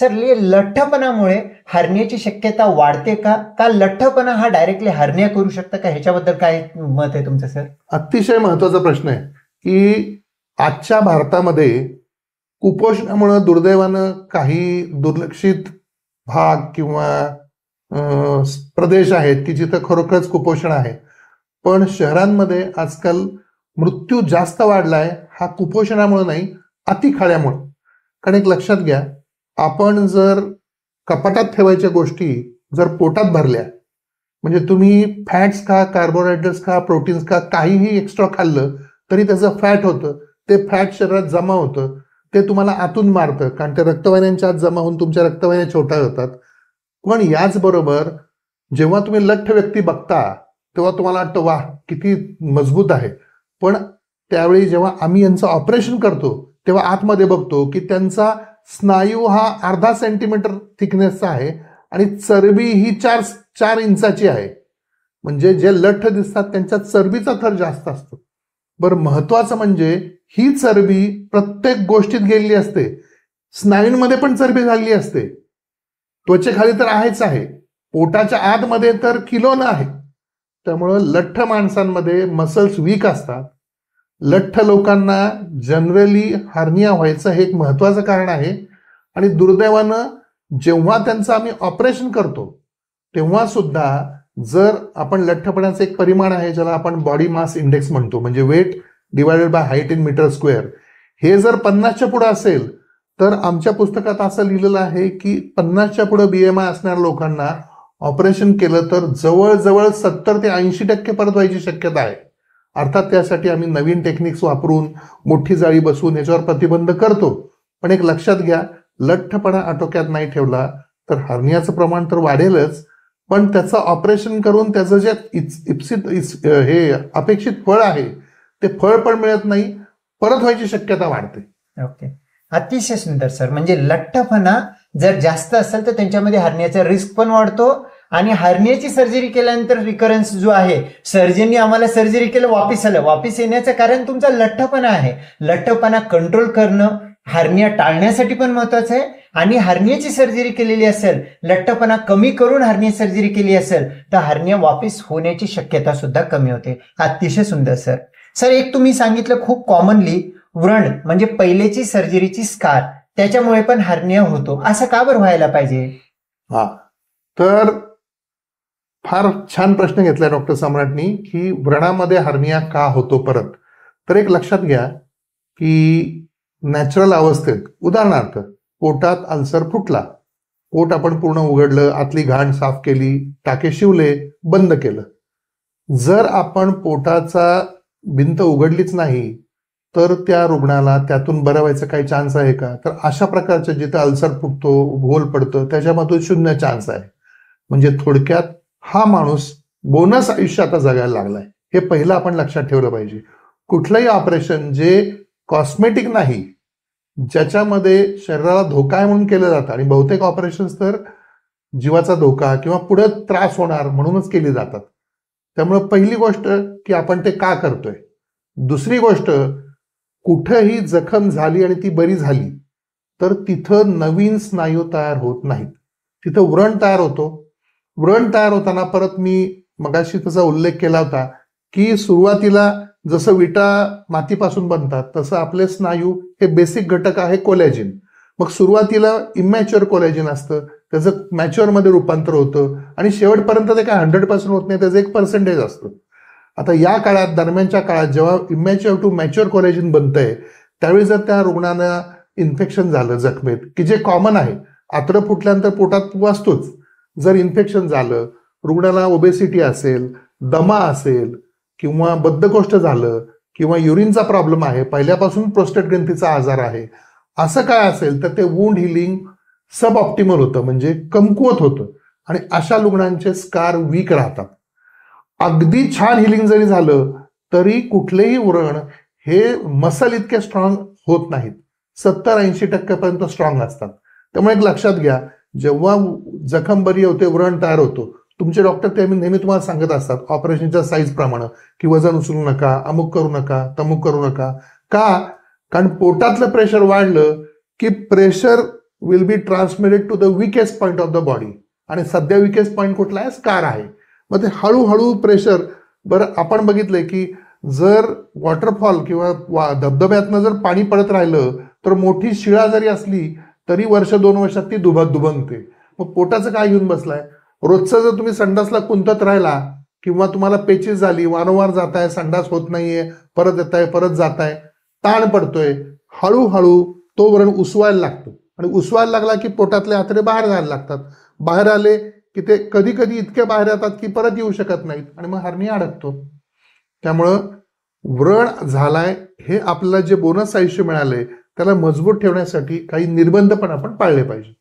Sir लठ्ठपणामुळे हर्नियाची शक्यता वाढते का? का लठ्ठपणा हा डायरेक्टली हर्निया करू शकतं का? ह्याच्याबद्दल काय मत आहे तुमचं सर? अतिशय महत्वाचा प्रश्न आहे की आजच्या भारतामध्ये कुपोषणामुळे दुर्दैवानं काही दुर्लक्षित भाग किंवा प्रदेश आहेत की जिथं खरोखरच कुपोषण आहे, पण शहरांमध्ये आजकाल मृत्यू जास्त वाढलाय हा कुपोषणामुळे नाही, अतिखाण्यामुळे. कारण एक लक्षात घ्या, आपण जर कपाटात ठेवायच्या गोष्टी जर पोटात भरल्या, म्हणजे तुम्ही फॅट्स खा, कार्बोहायड्रेट्स खा, प्रोटीन्स खा, काहीही एक्स्ट्रा खाल्लं तरी त्याचं फॅट होतं, ते फॅट शरीरात जमा होतं, ते तुम्हाला आतून मारतं, कारण ते रक्तवाहिन्यांच्या आत जमा होऊन तुमच्या रक्तवाहिन्या छोट्या होतात. पण याचबरोबर जेव्हा तुम्ही लठ्ठ व्यक्ती बघता तेव्हा तुम्हाला वाटतं वाह किती मजबूत आहे, पण त्यावेळी जेव्हा आम्ही यांचं ऑपरेशन करतो तेव्हा आतमध्ये बघतो की त्यांचा स्नायू हा 0.5 सेंटीमीटर थिकनेसचा आहे आणि चरबी ही 4 इंचाची आहे. म्हणजे जे लठ्ठ दिसतात त्यांच्यात चरबीचा थर जास्त असतो. बरं, महत्वाचं म्हणजे ही चरबी प्रत्येक गोष्टीत गेलेली असते, स्नायूंमध्ये पण चरबी झालेली असते, त्वचेखाली तर आहेच आहे, पोटाच्या आतमध्ये तर किलोनं आहे. त्यामुळं लठ्ठ माणसांमध्ये मसल्स वीक असतात. लठ्ठ लोकांना जनरली हार्निया व्हायचं हे एक महत्वाचं कारण आहे. आणि दुर्दैवानं जेव्हा त्यांचं आम्ही ऑपरेशन करतो तेव्हा सुद्धा जर आपण लठ्ठपणाचं एक परिमाण आहे ज्याला आपण बॉडी मास इंडेक्स म्हणतो, म्हणजे weight divided by height in metre square, हे जर 50च्या पुढे असेल तर आमच्या पुस्तकात असं लिहिलेलं आहे की 50च्या पुढे BMI असणाऱ्या लोकांना ऑपरेशन केलं तर जवळजवळ 70 ते 80% परत व्हायची शक्यता आहे. अर्थात त्यासाठी आम्ही नवीन टेक्निक्स वापरून मोठी जाळी बसवून याच्यावर प्रतिबंध करतो. पण एक लक्षात घ्या, लठ्ठपणा आटोक्यात नाही ठेवला तर हर्नियाचं प्रमाण तर वाढेलच, पण त्याचं ऑपरेशन करून त्याचं जे हे अपेक्षित फळ आहे ते फळ पण मिळत नाही, परत व्हायची शक्यता वाढते. ओके, अतिशय सुंदर सर. म्हणजे लठ्ठपणा जर जास्त असेल तर त्यांच्यामध्ये हर्नियाचा रिस्क पण वाढतो आणि हर्नियाची सर्जरी केल्यानंतर रिकरन्स जो आहे, सर्जननी आम्हाला सर्जरी केलं वापिस आलं, वापिस येण्याचं कारण तुमचा लठ्ठपणा आहे. लठ्ठपणा कंट्रोल करणं हर्निया टाळण्यासाठी पण महत्वाचं आहे. आणि हर्नियाची सर्जरी केलेली असेल, लठ्ठपणा कमी करून हर्निया सर्जरी केली असेल तर हर्निया वापिस होण्याची शक्यता सुद्धा कमी होते. अतिशय सुंदर सर. सर एक तुम्ही सांगितलं खूप कॉमनली व्रण म्हणजे पहिलेची सर्जरीची स्कार, त्याच्यामुळे पण हर्निया होतो, असं का बरं व्हायला पाहिजे? हा, तर फार छान प्रश्न घेतलाय डॉक्टर सम्राटनी की व्रणामध्ये हर्निया का होतो परत. तर एक लक्षात घ्या की नॅचरल अवस्थेत, उदाहरणार्थ पोटात अल्सर फुटला, पोट आपण पूर्ण उघडलं, आतली घाण साफ केली, टाके शिवले, बंद केलं, जर आपण पोटाचा भिंत उघडलीच नाही तर त्या रुग्णाला त्यातून बरं व्हायचं काही चान्स आहे का? तर अशा प्रकारचे जिथे अल्सर फुटतो, होल पडतं, त्याच्यामधून 0 चान्स आहे. म्हणजे थोडक्यात हा माणूस बोनस आयुष्य आता जगायला लागलाय, हे पहिलं आपण लक्षात ठेवलं पाहिजे. कुठलंही ऑपरेशन जे कॉस्मेटिक नाही, ज्याच्यामध्ये शरीराला धोका आहे म्हणून केलं जातं, आणि बहुतेक ऑपरेशन्स तर जीवाचा धोका किंवा पुढे त्रास होणार म्हणूनच केली जातात. त्यामुळे पहिली गोष्ट की आपण ते का करतोय. दुसरी गोष्ट, कुठेही जखम झाली आणि ती बरी झाली तर तिथं नवीन स्नायू तयार होत नाहीत, तिथं व्रण तयार होतो. व्रण तयार होताना परत मी मगाशी त्याचा उल्लेख केला होता की सुरुवातीला जसं विटा मातीपासून बनतात तसं आपले स्नायू हे बेसिक घटक आहे कोलॅजिन. मग सुरुवातीला इमॅच्युअर कोलॅजिन असतं, त्याचं मॅच्युअरमध्ये रूपांतर होतं आणि शेवटपर्यंत ते काय 100% होत नाही, त्याचं 1% असतं. आता या काळात, दरम्यानच्या काळात जेव्हा इमॅच्युअर टू मॅच्युअर कोलॅजिन बनतंय त्यावेळी जर त्या रुग्णांना इन्फेक्शन झालं जखमेत, की जे कॉमन आहे, आतडं फुटल्यानंतर पोटात वाचतोच, जर इन्फेक्शन झालं, रुग्णाला ओबेसिटी असेल, दमा असेल किंवा बद्धकोष्ठ झालं किंवा युरिनचा प्रॉब्लेम आहे, पहिल्यापासून प्रोस्टेट ग्रंथीचा आजार आहे, असं काय असेल तर ते वुंड हिलिंग सब ऑप्टिमल होतं, म्हणजे कमकुवत होतं आणि अशा रुग्णांचे स्कार वीक राहतात. अगदी छान हिलिंग जरी झालं तरी कुठलेही व्रण हे मसल इतके स्ट्रॉंग होत नाहीत, 70-80% पर्यंत स्ट्रॉंग असतात. त्यामुळे एक लक्षात घ्या, जेव्हा जखम बरी होते, व्रण तयार होतो, तुमचे डॉक्टर ते नेहमी तुम्हाला सांगत असतात ऑपरेशनच्या साईज प्रमाणे की वजन उचलू नका, अमुक करू नका, तमुक करू नका. का? कारण पोटातलं प्रेशर वाढलं की pressure will be transmitted to the weakest point of the body. आणि सध्या विकेस्ट पॉइंट कुठला आहे? स्कार आहे. मग ते हळूहळू प्रेशर, बरं आपण बघितलंय की जर वॉटरफॉल किंवा धबधब्यातनं जर पाणी पडत राहिलं तर मोठी शिळा जरी असली तरी वर्ष 2 वर्षात ती दुभंगते. मग पोटाचं काय घेऊन बसलाय? रोजचं जर तुम्ही संडासला कुंतत राहिला किंवा तुम्हाला पेचीस झाली, वारंवार जाताय, संडास होत नाहीये, परत येताय, परत जाताय, ताण पडतोय, हळूहळू तो व्रण उसवायला लागतो. आणि उसवायला लागला की पोटातले आतडे बाहेर जायला लागतात. बाहेर आले की ते कधी कधी इतके बाहेर येतात की परत येऊ शकत नाहीत आणि मग हर्निया अडकतो. त्यामुळं व्रण झालाय हे आपल्याला जे बोनस आयुष्य मिळालंय त्याला मजबूत ठेवण्यासाठी काही निर्बंध पण आपण पाळले पाहिजे.